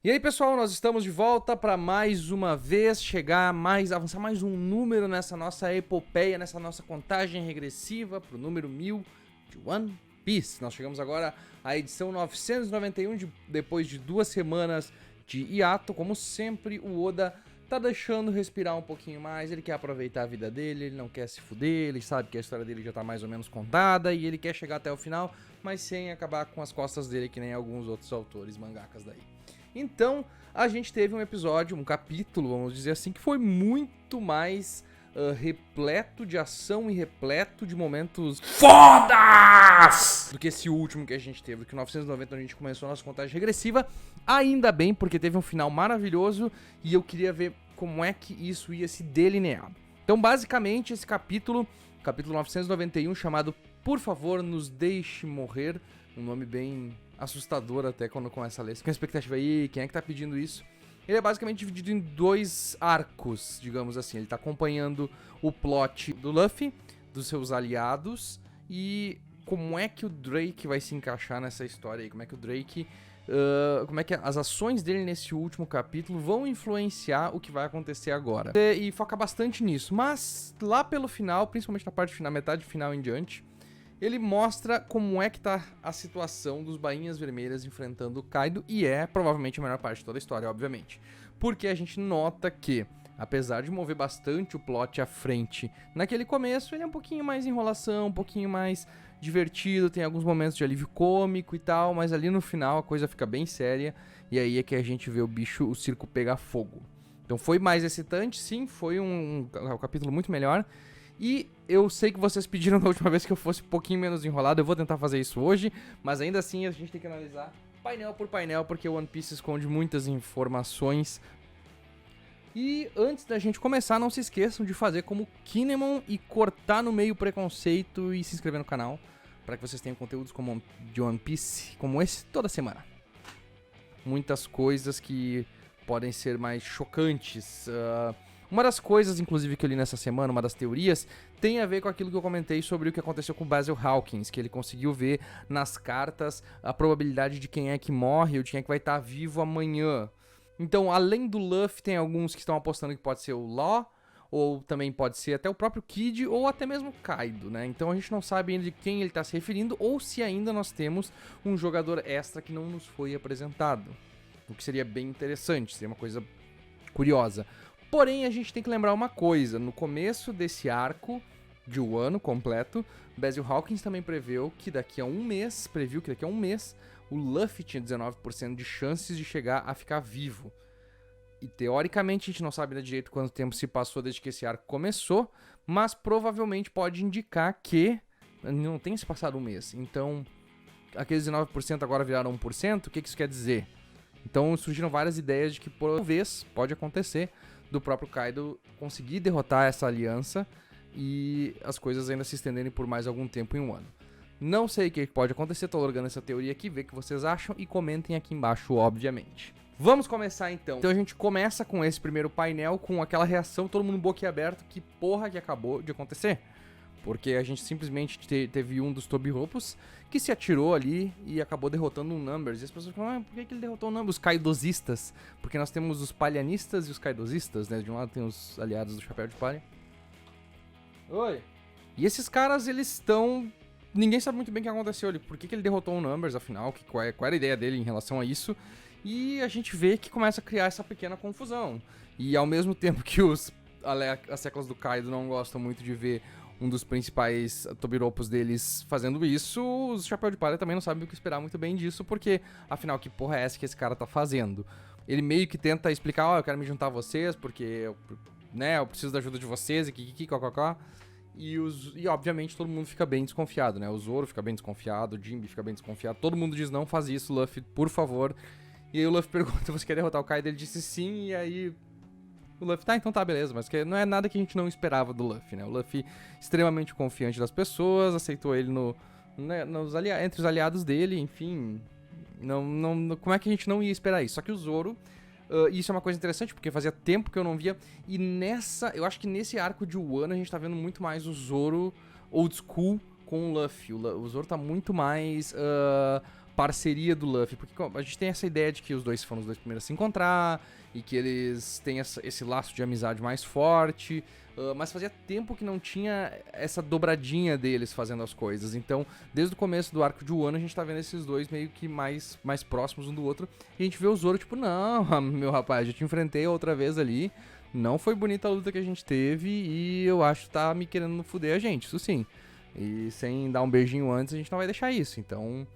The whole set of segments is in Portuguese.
E aí, pessoal, nós estamos de volta para mais uma vez avançar mais um número nessa nossa epopeia, nessa nossa contagem regressiva pro número 1000 de One Piece. Nós chegamos agora à edição 991, depois de 2 semanas de hiato. Como sempre, o Oda tá deixando respirar um pouquinho mais, ele quer aproveitar a vida dele, ele não quer se fuder, ele sabe que a história dele já tá mais ou menos contada e ele quer chegar até o final, mas sem acabar com as costas dele, que nem alguns outros autores mangakas daí. Então, a gente teve um episódio, um capítulo, vamos dizer assim, que foi muito mais repleto de ação e repleto de momentos fodas do que esse último que a gente teve, do que 990, onde a gente começou a nossa contagem regressiva. Ainda bem, porque teve um final maravilhoso e eu queria ver como é que isso ia se delinear. Então, basicamente, esse capítulo 991, chamado Por Favor, Nos Deixe Morrer, um nome bem assustador até quando começa a ler. Você tem uma expectativa aí, quem é que tá pedindo isso? Ele é basicamente dividido em 2 arcos, digamos assim. Ele tá acompanhando o plot do Luffy, dos seus aliados, e como é que o Drake vai se encaixar nessa história aí, como é que o Drake... como é que as ações dele nesse último capítulo vão influenciar o que vai acontecer agora. E foca bastante nisso, mas lá pelo final, principalmente na parte final, metade final em diante, ele mostra como é que tá a situação dos Bainhas Vermelhas enfrentando o Kaido, e é provavelmente a melhor parte de toda a história, obviamente. Porque a gente nota que, apesar de mover bastante o plot à frente naquele começo, ele é um pouquinho mais enrolação, um pouquinho mais divertido, tem alguns momentos de alívio cômico e tal, mas ali no final a coisa fica bem séria, e aí é que a gente vê o circo pegar fogo. Então foi mais excitante, sim, foi um capítulo muito melhor. E eu sei que vocês pediram da última vez que eu fosse um pouquinho menos enrolado, eu vou tentar fazer isso hoje, mas ainda assim a gente tem que analisar painel por painel, porque o One Piece esconde muitas informações. E antes da gente começar, não se esqueçam de fazer como Kinemon e cortar no meio o preconceito e se inscrever no canal, para que vocês tenham conteúdos como de One Piece, como esse, toda semana. Muitas coisas que podem ser mais chocantes. Uma das coisas, inclusive, que eu li nessa semana, uma das teorias, tem a ver com aquilo que eu comentei sobre o que aconteceu com o Basil Hawkins, que ele conseguiu ver nas cartas a probabilidade de quem é que morre ou de quem é que vai estar vivo amanhã. Então, além do Luffy, tem alguns que estão apostando que pode ser o Law, ou também pode ser até o próprio Kid, ou até mesmo o Kaido, né? Então a gente não sabe ainda de quem ele está se referindo, ou se ainda nós temos um jogador extra que não nos foi apresentado. O que seria bem interessante, seria uma coisa curiosa. Porém, a gente tem que lembrar uma coisa, no começo desse arco de um ano completo, Basil Hawkins também previu que daqui a um mês, o Luffy tinha 19% de chances de chegar a ficar vivo. E teoricamente a gente não sabe ainda direito quanto tempo se passou desde que esse arco começou, mas provavelmente pode indicar que não tenha se passado um mês. Então, aqueles 19% agora viraram 1%, o que isso quer dizer? Então surgiram várias ideias de que talvez, pode acontecer, do próprio Kaido conseguir derrotar essa aliança e as coisas ainda se estenderem por mais algum tempo em um ano. Não sei o que pode acontecer, tô largando essa teoria aqui, vê o que vocês acham e comentem aqui embaixo, obviamente. Vamos começar então. Então a gente começa com esse primeiro painel, com aquela reação, todo mundo boquiaberto, que porra que acabou de acontecer. Porque a gente simplesmente teve um dos Tobiropos que se atirou ali e acabou derrotando um Numbers. E as pessoas falam, por que ele derrotou o Numbers? Os Kaidosistas. Porque nós temos os palhanistas e os Kaidosistas, né? De um lado tem os aliados do Chapéu de Palha. Oi! E esses caras, eles estão... Ninguém sabe muito bem o que aconteceu ali. Por que ele derrotou o Numbers, afinal? Qual era a ideia dele em relação a isso? E a gente vê que começa a criar essa pequena confusão. E ao mesmo tempo que as séculas do Kaido não gostam muito de ver um dos principais Tobiropos deles fazendo isso, os Chapéu de Palha também não sabem o que esperar muito bem disso, porque, afinal, que porra é essa que esse cara tá fazendo? Ele meio que tenta explicar, eu quero me juntar a vocês, porque eu preciso da ajuda de vocês, e cococó. E, obviamente, todo mundo fica bem desconfiado, né? O Zoro fica bem desconfiado, o Jinbe fica bem desconfiado, todo mundo diz, não faz isso, Luffy, por favor. E aí o Luffy pergunta, você quer derrotar o Kaido? Ele disse sim, e aí... O Luffy, então tá, beleza, mas que não é nada que a gente não esperava do Luffy, né? O Luffy extremamente confiante das pessoas, aceitou ele entre os aliados dele, enfim... como é que a gente não ia esperar isso? Só que o Zoro, isso é uma coisa interessante, porque fazia tempo que eu não via, e eu acho que nesse arco de Wano a gente tá vendo muito mais o Zoro old school com o Luffy. O Zoro tá muito mais parceria do Luffy, porque a gente tem essa ideia de que os dois foram os dois primeiros a se encontrar, e que eles têm esse laço de amizade mais forte, mas fazia tempo que não tinha essa dobradinha deles fazendo as coisas. Então, desde o começo do arco de Wano, a gente tá vendo esses dois meio que mais próximos um do outro, e a gente vê o Zoro tipo, não, meu rapaz, eu te enfrentei outra vez ali, não foi bonita a luta que a gente teve, e eu acho que tá me querendo fuder a gente, isso sim. E sem dar um beijinho antes, a gente não vai deixar isso, então...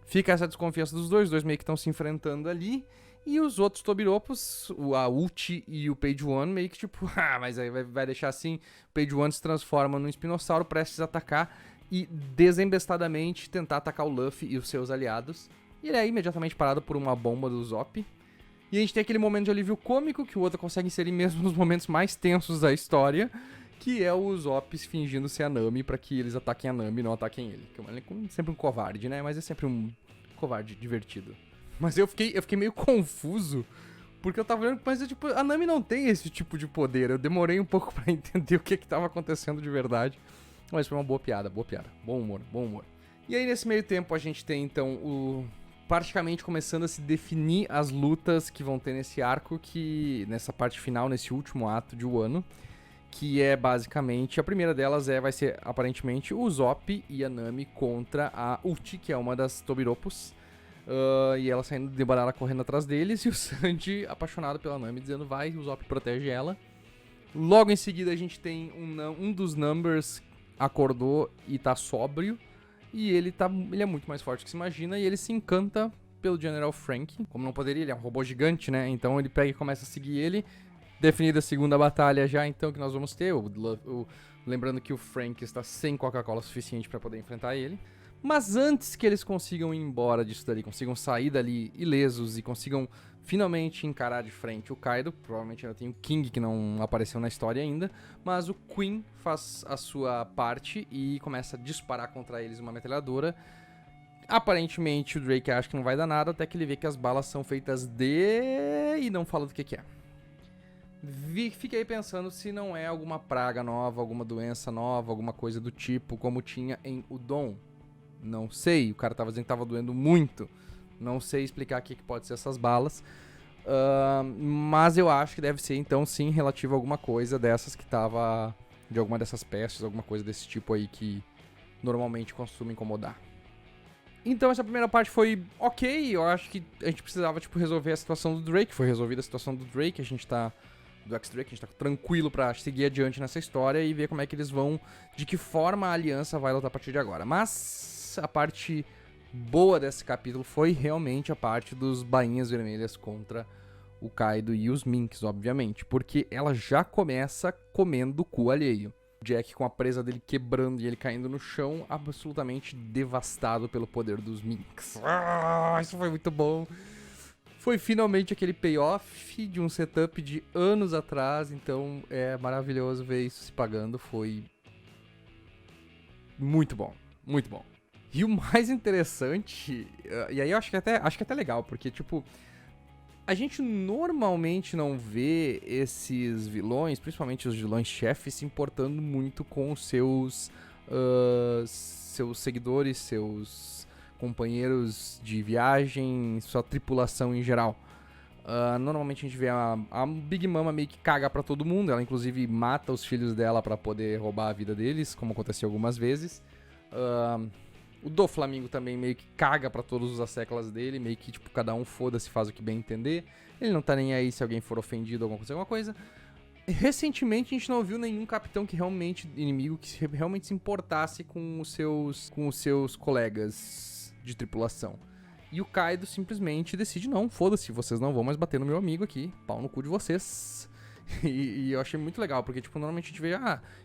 Fica essa desconfiança dos dois meio que estão se enfrentando ali. E os outros Tobiropos, a Uchi e o Page One, meio que tipo, mas aí vai deixar assim. O Page One se transforma num espinossauro prestes a atacar e desembestadamente tentar atacar o Luffy e os seus aliados. E ele é imediatamente parado por uma bomba do Usopp. E a gente tem aquele momento de alívio cômico que o Oda consegue inserir mesmo nos momentos mais tensos da história, que é o Usopp fingindo ser a Nami pra que eles ataquem a Nami e não ataquem ele. Que ele é sempre um covarde, né? Mas é sempre um covarde divertido. Mas eu fiquei meio confuso, porque eu tava olhando, mas tipo, a Nami não tem esse tipo de poder. Eu demorei um pouco pra entender o que tava acontecendo de verdade. Mas foi uma boa piada. Bom humor. E aí nesse meio tempo a gente tem então praticamente começando a se definir as lutas que vão ter nesse arco, nessa parte final, nesse último ato de Wano. Que é basicamente, a primeira delas vai ser aparentemente o Usopp e a Nami contra a Uchi, que é uma das Tobiropos. E ela saindo de baralho correndo atrás deles, e o Sanji apaixonado pela Nami, dizendo vai, o Usopp protege ela. Logo em seguida a gente tem um dos Numbers acordou e tá sóbrio, e ele é muito mais forte que se imagina, e ele se encanta pelo General Frank. Como não poderia, ele é um robô gigante, né? Então ele pega e começa a seguir ele. Definida a segunda batalha já, então, que nós vamos ter. Lembrando que o Frank está sem Coca-Cola suficiente para poder enfrentar ele. Mas antes que eles consigam ir embora disso dali, consigam sair dali ilesos e consigam finalmente encarar de frente o Kaido, provavelmente ainda tem o King que não apareceu na história ainda, mas o Queen faz a sua parte e começa a disparar contra eles uma metralhadora. Aparentemente o Drake acha que não vai dar nada, até que ele vê que as balas são feitas de... e não fala do que é. Fiquei pensando se não é alguma praga nova, alguma doença nova, alguma coisa do tipo, como tinha em Udon. Não sei, o cara tava dizendo que tava doendo muito. Não sei explicar o que pode ser essas balas. Mas eu acho que deve ser, então, sim, relativo a alguma coisa dessas que tava... de alguma dessas pestes, alguma coisa desse tipo aí que normalmente costuma incomodar. Então essa primeira parte foi ok, eu acho que a gente precisava, tipo, resolver a situação do Drake. Foi resolvida a situação do Drake, a gente tá... do X-Drake, a gente tá tranquilo pra seguir adiante nessa história e ver como é que eles vão, de que forma a aliança vai lutar a partir de agora. Mas a parte boa desse capítulo foi realmente a parte dos bainhas vermelhas contra o Kaido e os Minks, obviamente, porque ela já começa comendo o cu alheio. Jack com a presa dele quebrando e ele caindo no chão, absolutamente devastado pelo poder dos Minks. Isso foi muito bom. Foi finalmente aquele payoff de um setup de anos atrás, então é maravilhoso ver isso se pagando, foi muito bom, muito bom. E o mais interessante, e aí eu acho que até legal, porque tipo, a gente normalmente não vê esses vilões, principalmente os vilões chefes, se importando muito com os seus seguidores, seus companheiros de viagem, sua tripulação em geral. Normalmente a gente vê a Big Mama meio que caga pra todo mundo, ela inclusive mata os filhos dela pra poder roubar a vida deles, como aconteceu algumas vezes. O Doflamingo também meio que caga pra todos os asseclas dele, meio que tipo, cada um foda-se, faz o que bem entender. Ele não tá nem aí se alguém for ofendido ou alguma coisa. Recentemente a gente não viu nenhum capitão que realmente, inimigo, que realmente se importasse com os seus colegas de tripulação. E o Kaido simplesmente decide, não, foda-se, vocês não vão mais bater no meu amigo aqui, pau no cu de vocês. E eu achei muito legal, porque tipo, normalmente a gente vê, ele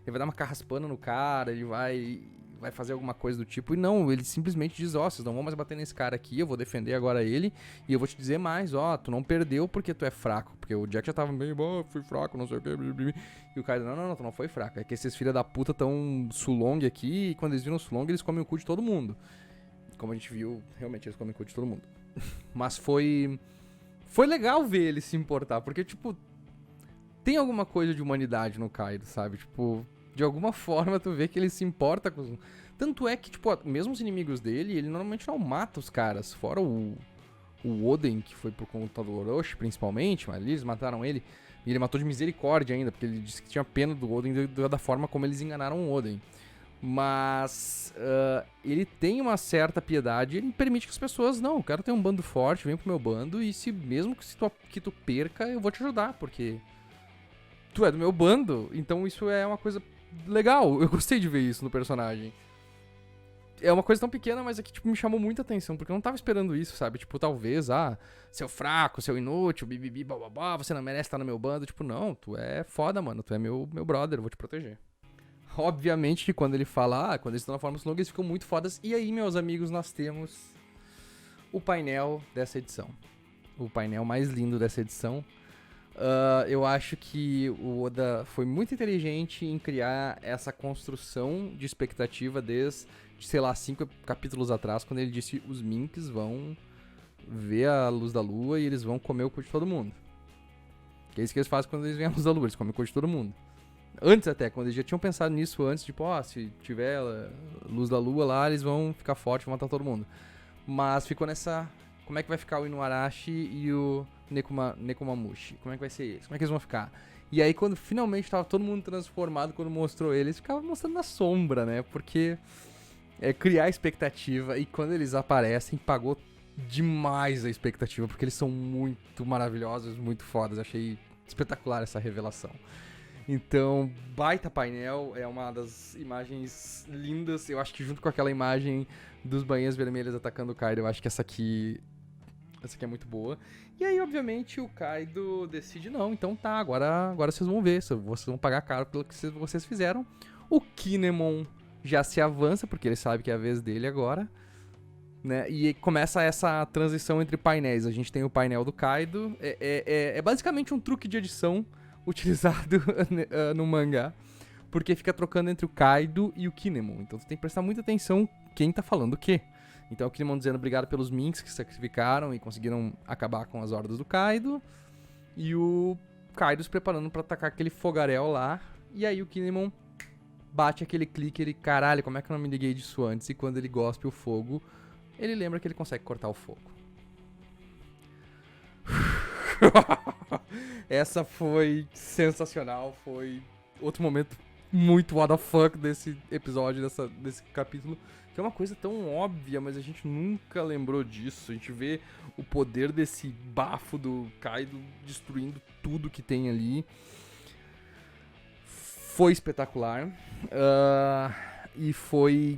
vai dar uma carraspana no cara, ele vai fazer alguma coisa do tipo, e não, ele simplesmente diz, vocês não vão mais bater nesse cara aqui, eu vou defender agora ele, e eu vou te dizer mais, tu não perdeu porque tu é fraco, porque o Jack já tava meio, fui fraco, não sei o que, e o cara, não, tu não foi fraco, é que esses filha da puta tão Sulong aqui, e quando eles viram o Sulong, eles comem o cu de todo mundo. Como a gente viu, realmente eles comem o cu de todo mundo. Mas foi legal ver ele se importar, porque, tipo, tem alguma coisa de humanidade no Kaido, sabe? Tipo, De alguma forma tu vê que ele se importa com... Tanto é que, tipo, mesmo os inimigos dele, ele normalmente não mata os caras. Fora o Oden, que foi por conta do Orochi, principalmente, mas eles mataram ele. E ele matou de misericórdia ainda, porque ele disse que tinha pena do Oden da forma como eles enganaram o Oden. Mas ele tem uma certa piedade, ele permite que as pessoas, não, eu quero ter um bando forte, vem pro meu bando, e se mesmo que tu perca, eu vou te ajudar, porque tu é do meu bando, então isso é uma coisa legal, eu gostei de ver isso no personagem. É uma coisa tão pequena, mas é que, tipo, me chamou muita atenção, porque eu não tava esperando isso, sabe? Tipo, talvez, seu fraco, seu inútil, bibibi, bababá, você não merece estar no meu bando. Tipo, não, tu é foda, mano, tu é meu brother, eu vou te proteger. Obviamente que quando ele fala, quando eles estão na forma longa, eles ficam muito fodas. E aí, meus amigos, nós temos o painel dessa edição. O painel mais lindo dessa edição. Eu acho que o Oda foi muito inteligente em criar essa construção de expectativa desde, sei lá, 5 capítulos atrás, quando ele disse os Minks vão ver a luz da lua e eles vão comer o cu de todo mundo. Que é isso que eles fazem quando eles veem a luz da lua, eles comem o cu de todo mundo. Antes até, quando eles já tinham pensado nisso antes, tipo, se tiver luz da lua lá, eles vão ficar fortes, vão matar todo mundo. Mas ficou nessa... Como é que vai ficar o Inuarashi e o Nekomamushi? Como é que vai ser eles? Como é que eles vão ficar? E aí, quando finalmente tava todo mundo transformado, quando mostrou eles, ficava mostrando na sombra, né? Porque criar expectativa, e quando eles aparecem, pagou demais a expectativa, porque eles são muito maravilhosos, muito fodas. Achei espetacular essa revelação. Então, baita painel, é uma das imagens lindas. Eu acho que junto com aquela imagem dos bainhas vermelhas atacando o Kaido, eu acho que essa aqui é muito boa. E aí, obviamente, o Kaido decide, não, então tá, agora vocês vão ver, vocês vão pagar caro pelo que vocês fizeram. O Kinemon já se avança, porque ele sabe que é a vez dele agora, né? E começa essa transição entre painéis. A gente tem o painel do Kaido, é basicamente um truque de edição utilizado no mangá, porque fica trocando entre o Kaido e o Kinemon. Então tu tem que prestar muita atenção quem tá falando o quê. Então o Kinemon dizendo obrigado pelos Minks que se sacrificaram e conseguiram acabar com as hordas do Kaido. E o Kaido se preparando pra atacar aquele fogaréu lá. E aí o Kinemon bate aquele clique, ele, caralho, como é que eu não me liguei disso antes? E quando ele gospe o fogo, ele lembra que ele consegue cortar o fogo. Essa foi sensacional, foi outro momento muito what the fuck desse episódio, desse capítulo, que é uma coisa tão óbvia, mas a gente nunca lembrou disso. A gente vê o poder desse bafo do Kaido destruindo tudo que tem ali. Foi espetacular. E foi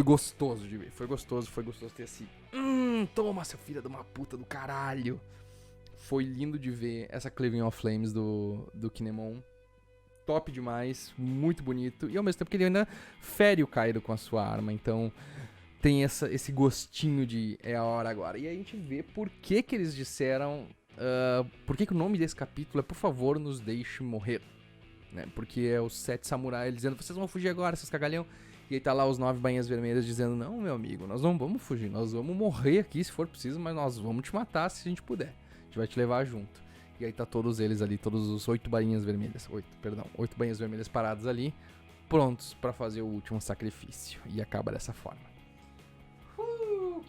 gostoso de ver. Foi gostoso ter esse... toma, seu filho de uma puta do caralho. Foi lindo de ver essa Cleaving of Flames do Kinemon. Top demais, muito bonito. E ao mesmo tempo que ele ainda fere o Kaido com a sua arma. Então tem esse gostinho de é a hora agora. E aí a gente vê por que eles disseram... por que o nome desse capítulo é Por favor, nos deixe morrer. Né? Porque é os 7 samurais dizendo, vocês vão fugir agora, seus cagalhão. E aí tá lá os 9 bainhas vermelhas dizendo, não, meu amigo, nós não vamos fugir. Nós vamos morrer aqui se for preciso, mas nós vamos te matar se a gente puder. A gente vai te levar junto. E aí tá todos eles ali, todos os 8 bainhas vermelhas. 8 bainhas vermelhas paradas ali, prontos pra fazer o último sacrifício. E acaba dessa forma.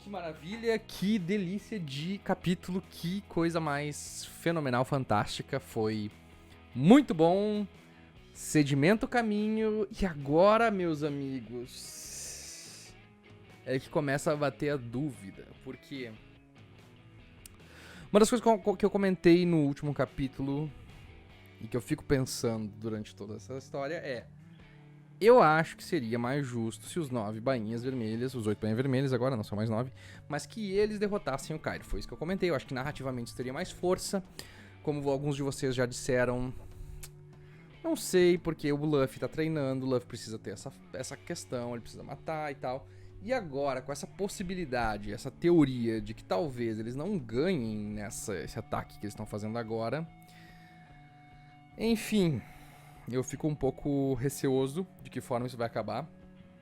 Que maravilha, que delícia de capítulo, que coisa mais fenomenal, fantástica. Foi muito bom. Sedimenta o caminho. E agora, meus amigos, é que começa a bater a dúvida. Porque... uma das coisas que eu comentei no último capítulo e que eu fico pensando durante toda essa história é... eu acho que seria mais justo se os 9 bainhas vermelhas, os 8 bainhas vermelhas agora, não são mais 9, mas que eles derrotassem o Kaido. Foi isso que eu comentei. Eu acho que narrativamente isso teria mais força. Como alguns de vocês já disseram, não sei, porque o Luffy tá treinando, o Luffy precisa ter essa questão, ele precisa matar e tal... E agora, com essa possibilidade, essa teoria de que talvez eles não ganhem esse ataque que eles estão fazendo agora... enfim, eu fico um pouco receoso de que forma isso vai acabar.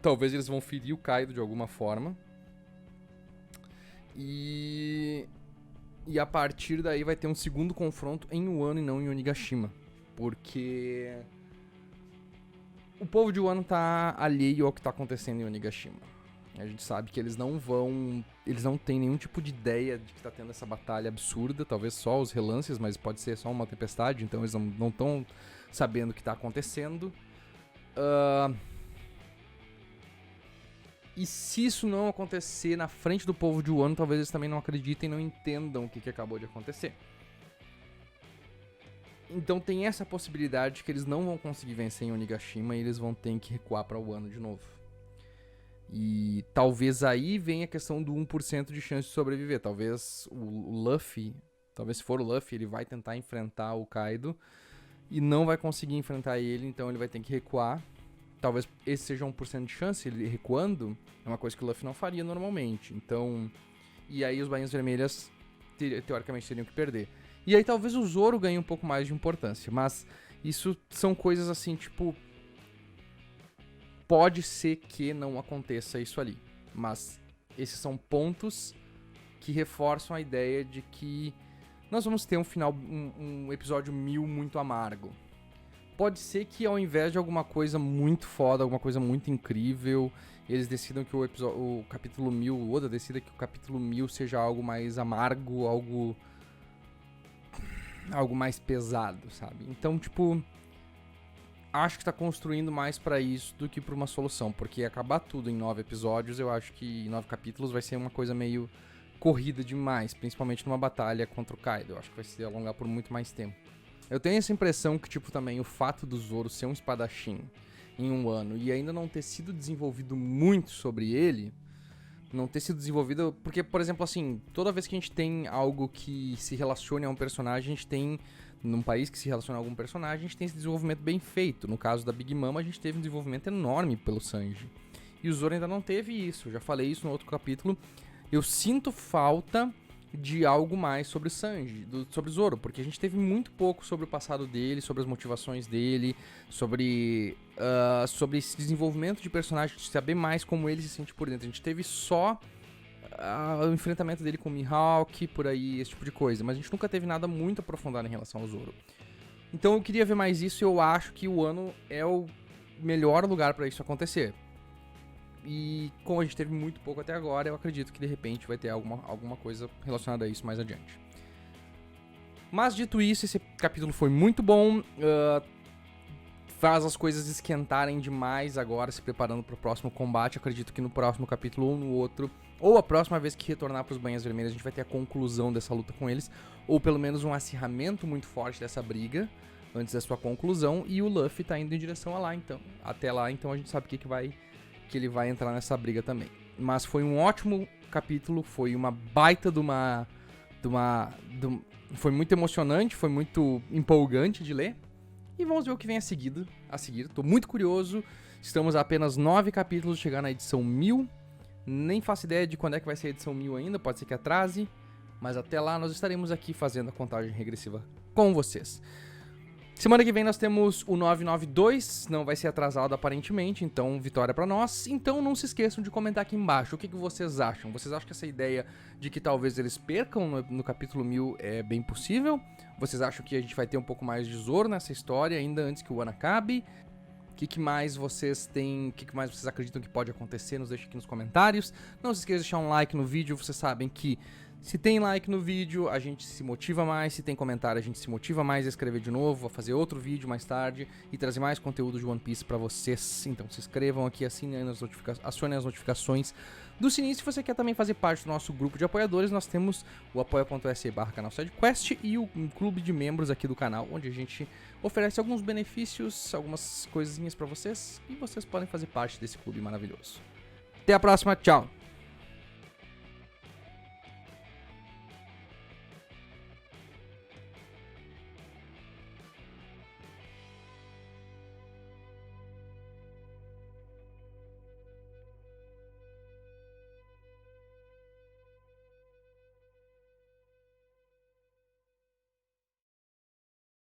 Talvez eles vão ferir o Kaido de alguma forma. E a partir daí vai ter um segundo confronto em Wano e não em Onigashima. Porque... O povo de Wano tá alheio ao que tá acontecendo em Onigashima. A gente sabe que eles não têm nenhum tipo de ideia de que tá tendo essa batalha absurda, talvez só os relances, mas pode ser só uma tempestade, então eles não estão sabendo o que tá acontecendo. E se isso não acontecer na frente do povo de Wano, talvez eles também não acreditem e não entendam o que acabou de acontecer. Então tem essa possibilidade de que eles não vão conseguir vencer em Onigashima e eles vão ter que recuar para Wano de novo. E talvez aí venha a questão do 1% de chance de sobreviver. Talvez o Luffy, talvez se for o Luffy, ele vai tentar enfrentar o Kaido e não vai conseguir enfrentar ele, então ele vai ter que recuar. Talvez esse seja 1% de chance, ele recuando é uma coisa que o Luffy não faria normalmente. Então, e aí os Bainhas Vermelhas teoricamente teriam que perder. E aí talvez o Zoro ganhe um pouco mais de importância, mas isso são coisas assim, tipo, pode ser que não aconteça isso ali, mas esses são pontos que reforçam a ideia de que nós vamos ter um final, um episódio 1000 muito amargo. Pode ser que ao invés de alguma coisa muito foda, alguma coisa muito incrível, eles decidam que o capítulo 1000, o Oda decida que o capítulo 1000 seja algo mais amargo, algo mais pesado, sabe? Então, tipo, acho que tá construindo mais pra isso do que pra uma solução, porque acabar tudo em 9 episódios, eu acho que em 9 capítulos vai ser uma coisa meio corrida demais, principalmente numa batalha contra o Kaido. Eu acho que vai se alongar por muito mais tempo. Eu tenho essa impressão que, tipo, também o fato do Zoro ser um espadachim em um ano e ainda não ter sido desenvolvido muito sobre ele, não ter sido desenvolvido... Porque, por exemplo, assim, toda vez que a gente tem algo que se relacione a um personagem, a gente tem... Num país que se relaciona a algum personagem, a gente tem esse desenvolvimento bem feito. No caso da Big Mom, a gente teve um desenvolvimento enorme pelo Sanji. E o Zoro ainda não teve isso. Eu já falei isso no outro capítulo. Eu sinto falta de algo mais sobre Sanji, sobre Zoro, porque a gente teve muito pouco sobre o passado dele, sobre as motivações dele, sobre esse desenvolvimento de personagem, de saber mais como ele se sente por dentro. A gente teve só o enfrentamento dele com o Mihawk, por aí, esse tipo de coisa, mas a gente nunca teve nada muito aprofundado em relação ao Zoro. Então eu queria ver mais isso e eu acho que o ano é o melhor lugar para isso acontecer. E como a gente teve muito pouco até agora, eu acredito que de repente vai ter alguma coisa relacionada a isso mais adiante. Mas dito isso, esse capítulo foi muito bom. Faz as coisas esquentarem demais agora, se preparando para o próximo combate. Acredito que no próximo capítulo ou no outro, ou a próxima vez que retornar para os Bainhas Vermelhas, a gente vai ter a conclusão dessa luta com eles, ou pelo menos um acirramento muito forte dessa briga antes da sua conclusão. E o Luffy tá indo em direção a lá, então. Até lá, então a gente sabe que ele vai entrar nessa briga também. Mas foi um ótimo capítulo, foi uma baita foi muito emocionante, foi muito empolgante de ler. E vamos ver o que vem a seguir. Tô muito curioso. Estamos a apenas 9 capítulos de chegar na edição 1000. Nem faço ideia de quando é que vai ser a edição 1000 ainda, pode ser que atrase. Mas até lá nós estaremos aqui fazendo a contagem regressiva com vocês. Semana que vem nós temos o 992, não vai ser atrasado aparentemente, então vitória pra nós. Então não se esqueçam de comentar aqui embaixo o que vocês acham. Vocês acham que essa ideia de que talvez eles percam no capítulo 1000 é bem possível? Vocês acham que a gente vai ter um pouco mais de Zoro nessa história ainda antes que o ano acabe? O que mais vocês têm, o que mais vocês acreditam que pode acontecer? Nos deixem aqui nos comentários. Não se esqueçam de deixar um like no vídeo, vocês sabem que se tem like no vídeo, a gente se motiva mais. Se tem comentário, a gente se motiva mais a escrever de novo, a fazer outro vídeo mais tarde e trazer mais conteúdo de One Piece pra vocês. Então se inscrevam aqui, acionem as notificações do sininho. Se você quer também fazer parte do nosso grupo de apoiadores, nós temos o apoia.se/canal SideQuest e o clube de membros aqui do canal, onde a gente oferece alguns benefícios, algumas coisinhas pra vocês e vocês podem fazer parte desse clube maravilhoso. Até a próxima, tchau!